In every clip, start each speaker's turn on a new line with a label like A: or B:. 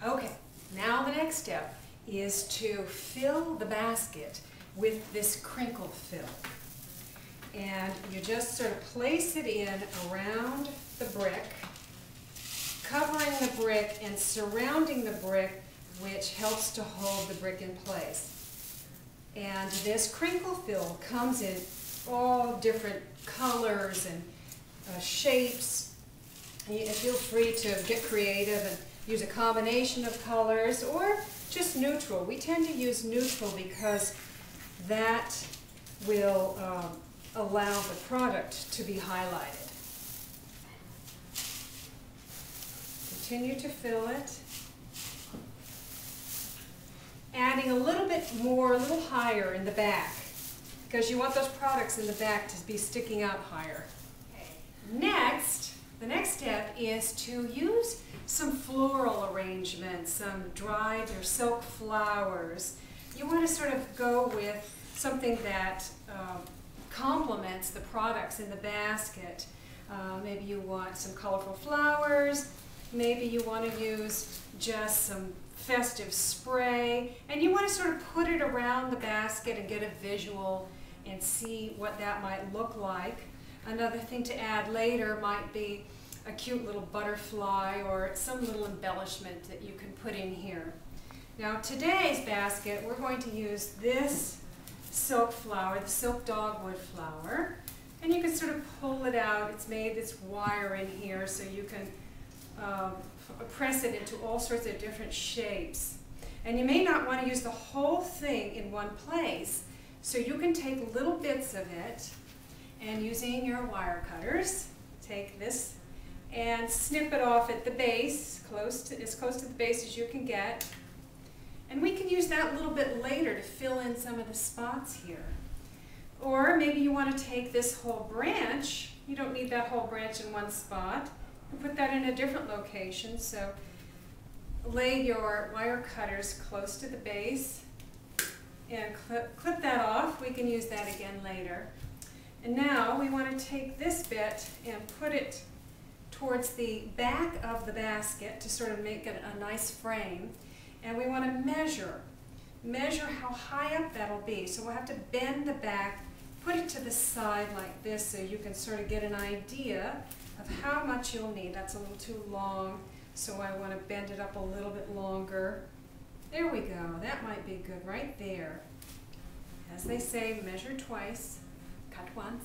A: Okay, now the next step is to fill the basket with this crinkle fill. And you just sort of place it in around the brick, covering the brick and surrounding the brick, which helps to hold the brick in place. And this crinkle fill comes in all different colors and shapes. Feel free to get creative and use a combination of colors or just neutral. We tend to use neutral because that will allow the product to be highlighted. Continue to fill it. Adding a little bit more, a little higher in the back, because you want those products in the back to be sticking out higher. Okay. Next, the next step is to use some floral arrangements, some dried or silk flowers. You want to sort of go with something that complements the products in the basket. Maybe you want some colorful flowers, maybe you want to use just some festive spray, and you want to sort of put it around the basket and get a visual and see what that might look like. Another thing to add later might be a cute little butterfly or some little embellishment that you can put in here. Now today's basket, we're going to use this silk flower, the silk dogwood flower, and you can sort of pull it out. It's made this wire in here so you can press it into all sorts of different shapes. And you may not want to use the whole thing in one place, so you can take little bits of it and using your wire cutters, take this and snip it off at the base, as close to the base as you can get. And we can use that a little bit later to fill in some of the spots here. Or maybe you want to take this whole branch. You don't need that whole branch in one spot. And put that in a different location. So lay your wire cutters close to the base and clip that off. We can use that again later. And now we want to take this bit and put it towards the back of the basket to sort of make it a nice frame. And we want to measure how high up that'll be. So we'll have to bend the back, put it to the side like this so you can sort of get an idea of how much you'll need. That's a little too long, so I want to bend it up a little bit longer. There we go. That might be good right there. As they say, measure twice, cut once.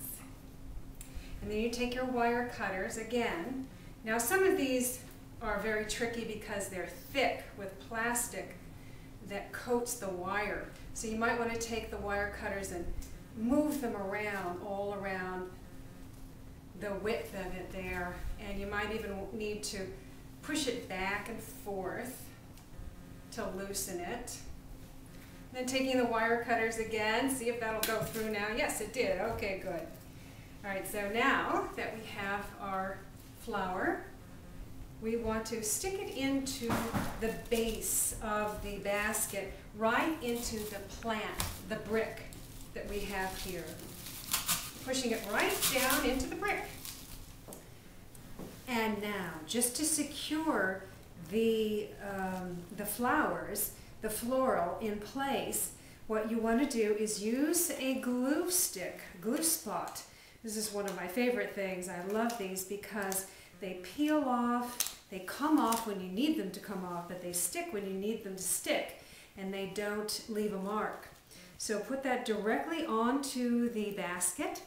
A: And then you take your wire cutters again. Now some of these are very tricky because they're thick with plastic that coats the wire. So you might want to take the wire cutters and move them around, all around the width of it there. And you might even need to push it back and forth to loosen it. Then taking the wire cutters again, see if that'll go through now. Yes, it did. Okay, good. All right, so now that we have our flower, we want to stick it into the base of the basket, right into the plant, the brick that we have here. Pushing it right down into the brick. And now, just to secure the flowers, the floral in place, what you want to do is use a glue stick, glue spot. This is one of my favorite things. I love these because they peel off, they come off when you need them to come off, but they stick when you need them to stick, and they don't leave a mark. So put that directly onto the basket,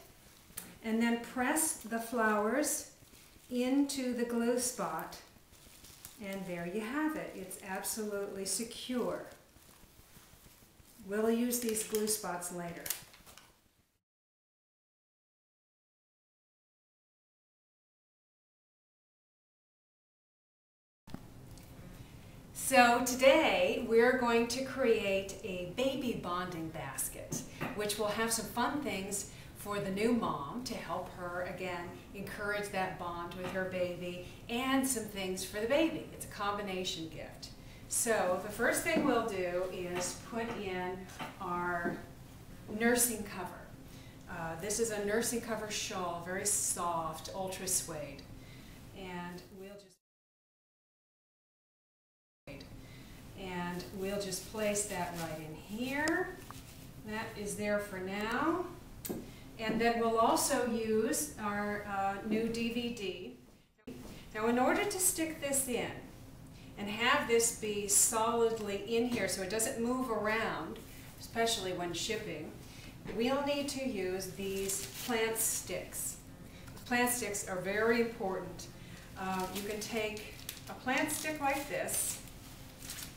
A: and then press the flowers into the glue spot, and there you have it. It's absolutely secure. We'll use these glue spots later. So today we're going to create a baby bonding basket, which will have some fun things for the new mom to help her, again, encourage that bond with her baby, and some things for the baby. It's a combination gift. So the first thing we'll do is put in our nursing cover. This is a nursing cover shawl, very soft, ultra suede. And we'll just place that right in here. That is there for now. And then we'll also use our new DVD. Now, in order to stick this in and have this be solidly in here so it doesn't move around, especially when shipping, we'll need to use these plant sticks. Plant sticks are very important. You can take a plant stick like this,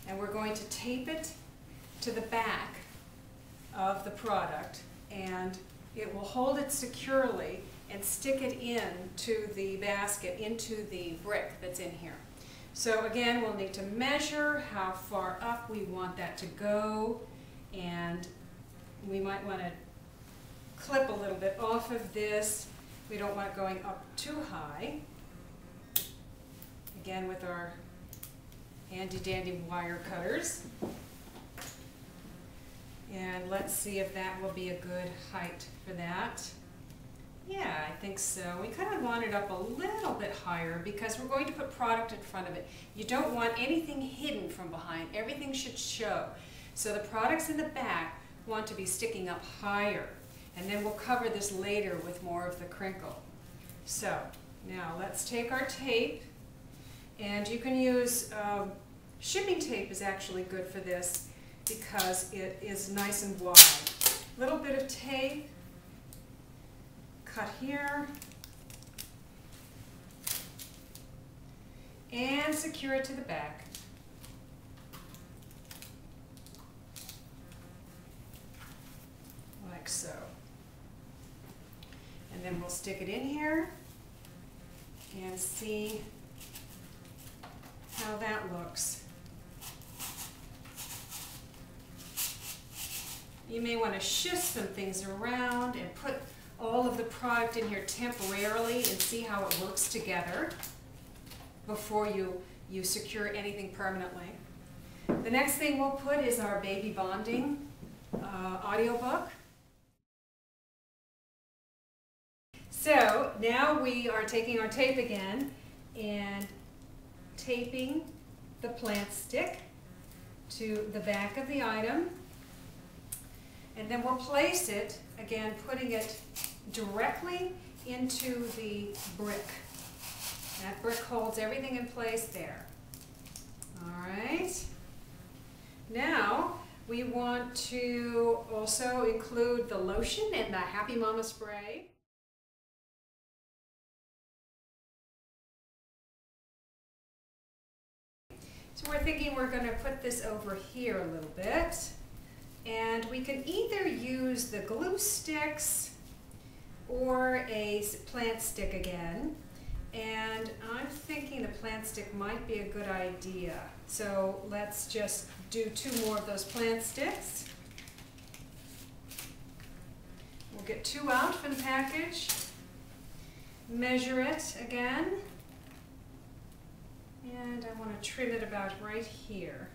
A: and we're going to tape it to the back of the product, and it will hold it securely and stick it into the basket, into the brick that's in here. So again, we'll need to measure how far up we want that to go, and we might want to clip a little bit off of this. We don't want it going up too high. Again, with our handy dandy wire cutters. And let's see if that will be a good height for that. Yeah, I think so. We kind of want it up a little bit higher because we're going to put product in front of it. You don't want anything hidden from behind. Everything should show. So the products in the back want to be sticking up higher. And then we'll cover this later with more of the crinkle. So now let's take our tape, and you can use shipping tape is actually good for this because it is nice and wide. A little bit of tape, cut here, and secure it to the back. Like so. And then we'll stick it in here and see how that looks. You may want to shift some things around and put all of the product in here temporarily and see how it works together before you secure anything permanently. The next thing we'll put is our baby bonding audiobook. So now we are taking our tape again and taping the plant stick to the back of the item, and then we'll place it, again putting it directly into the brick. That brick holds everything in place there. Alright, now we want to also include the lotion and the Happy Mama spray. So we're thinking we're going to put this over here a little bit, and we can either use the glue sticks or a plant stick again, and I'm thinking the plant stick might be a good idea. So let's just do 2 more of those plant sticks. We'll get 2 out from the package, measure it again. And I want to trim it about right here.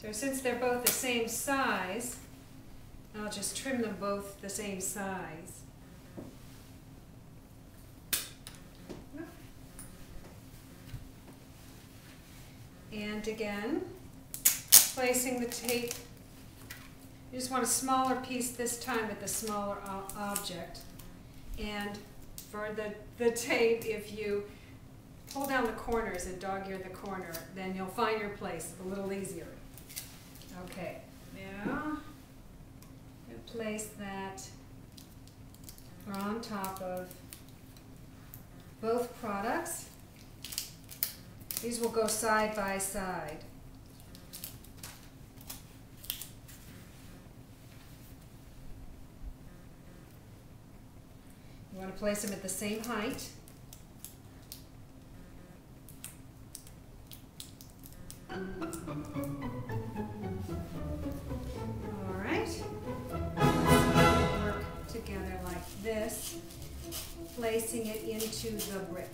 A: So since they're both the same size, I'll just trim them both the same size. And again, placing the tape. You just want a smaller piece this time with the smaller object. And for the tape, if you pull down the corners and dog-ear the corner, then you'll find your place a little easier. Okay, now we'll place that on top of both products. These will go side by side. You want to place them at the same height. Alright, work together like this, placing it into the brick.